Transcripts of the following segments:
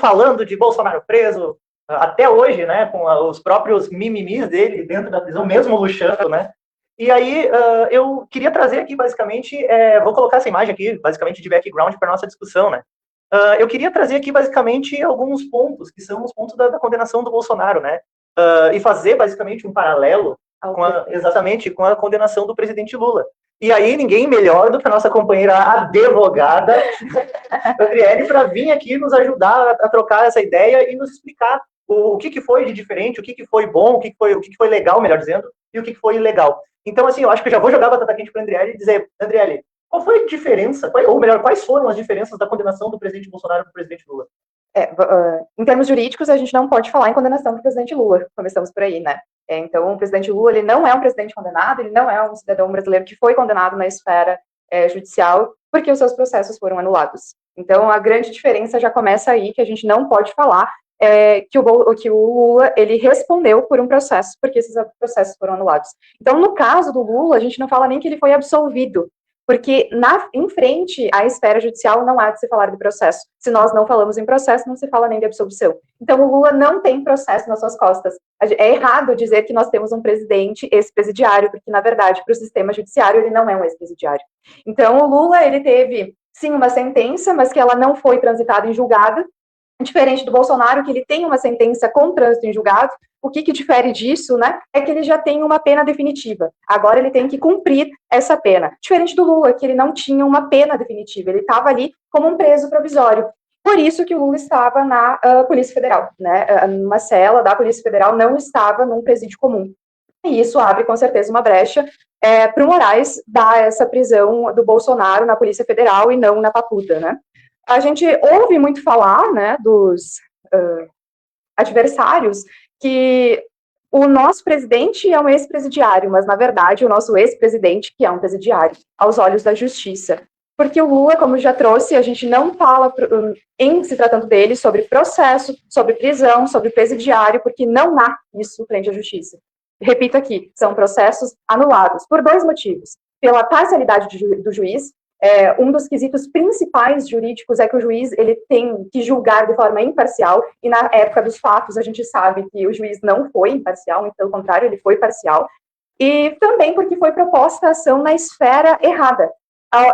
falando de Bolsonaro preso até hoje, né, com os próprios mimimis dele dentro da prisão, mesmo luxando, né? E aí eu queria trazer aqui, basicamente, vou colocar essa imagem aqui, basicamente, de background para nossa discussão, né? Eu queria trazer aqui, basicamente, alguns pontos, que são os pontos da condenação do Bolsonaro, né? E fazer, basicamente, um paralelo exatamente com a condenação do presidente Lula. E aí, ninguém melhor do que a nossa companheira advogada, Adriele, para vir aqui nos ajudar a trocar essa ideia e nos explicar o que foi de diferente, o que foi bom, o que foi legal, melhor dizendo, e o que foi ilegal. Então, assim, eu acho que eu já vou jogar a batata quente para a Adriele e dizer, Adriele, qual foi a diferença, ou melhor, quais foram as diferenças da condenação do presidente Bolsonaro para o presidente Lula? Em termos jurídicos, a gente não pode falar em condenação do presidente Lula, começamos por aí, né? Então, o presidente Lula, ele não é um presidente condenado, ele não é um cidadão brasileiro que foi condenado na esfera judicial, porque os seus processos foram anulados. Então, a grande diferença já começa aí, que a gente não pode falar que o Lula, ele respondeu por um processo, porque esses processos foram anulados. Então, no caso do Lula, a gente não fala nem que ele foi absolvido, porque em frente à esfera judicial não há de se falar de processo. Se nós não falamos em processo, não se fala nem de absolvição. Então, o Lula não tem processo nas suas costas. É errado dizer que nós temos um presidente ex-presidiário, porque, na verdade, para o sistema judiciário, ele não é um ex-presidiário. Então, o Lula, ele teve, sim, uma sentença, mas que ela não foi transitada em julgado, diferente do Bolsonaro, que ele tem uma sentença com trânsito em julgado. O que difere disso, né, é que ele já tem uma pena definitiva. Agora ele tem que cumprir essa pena. Diferente do Lula, que ele não tinha uma pena definitiva, ele estava ali como um preso provisório. Por isso que o Lula estava na Polícia Federal, né, numa cela da Polícia Federal, não estava num presídio comum. E isso abre, com certeza, uma brecha para o Moraes dar essa prisão do Bolsonaro na Polícia Federal e não na Papuda, né. A gente ouve muito falar, né, dos adversários, que o nosso presidente é um ex-presidiário, mas, na verdade, o nosso ex-presidente que é um presidiário, aos olhos da justiça. Porque o Lula, como já trouxe, a gente não fala, em se tratando dele, sobre processo, sobre prisão, sobre presidiário, porque não há isso frente à justiça. Repito aqui, são processos anulados, por dois motivos. Pela parcialidade do juiz, um dos quesitos principais jurídicos é que o juiz ele tem que julgar de forma imparcial, e na época dos fatos a gente sabe que o juiz não foi imparcial, e pelo contrário, ele foi parcial, e também porque foi proposta a ação na esfera errada.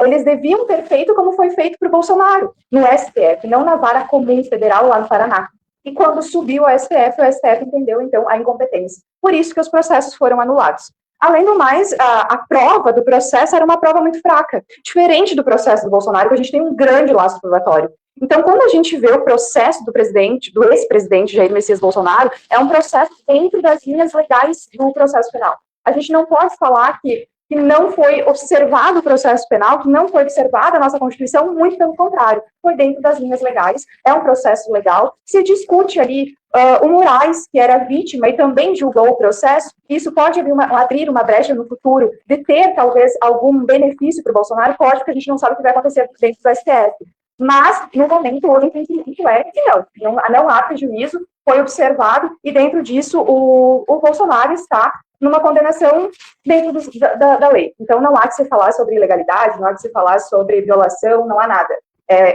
Eles deviam ter feito como foi feito para o Bolsonaro, no STF, não na vara comum federal lá no Paraná. E quando subiu ao STF, o STF entendeu, então, a incompetência. Por isso que os processos foram anulados. Além do mais, a prova do processo era uma prova muito fraca, diferente do processo do Bolsonaro, que a gente tem um grande laço probatório. Então, quando a gente vê o processo do presidente, do ex-presidente Jair Messias Bolsonaro, é um processo dentro das linhas legais do processo penal. A gente não pode falar que não foi observado o processo penal, que não foi observada a nossa Constituição, muito pelo contrário, foi dentro das linhas legais, é um processo legal, se discute ali o Moraes, que era vítima e também julgou o processo, isso pode abrir uma brecha no futuro de ter, talvez, algum benefício para o Bolsonaro, pode, porque a gente não sabe o que vai acontecer dentro do STF. Mas, no momento, o entendimento é que não há prejuízo, foi observado, e dentro disso o Bolsonaro está numa condenação dentro da lei. Então, não há de se falar sobre ilegalidade, não há de se falar sobre violação, não há nada.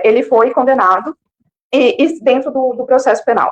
Ele foi condenado e dentro do processo penal.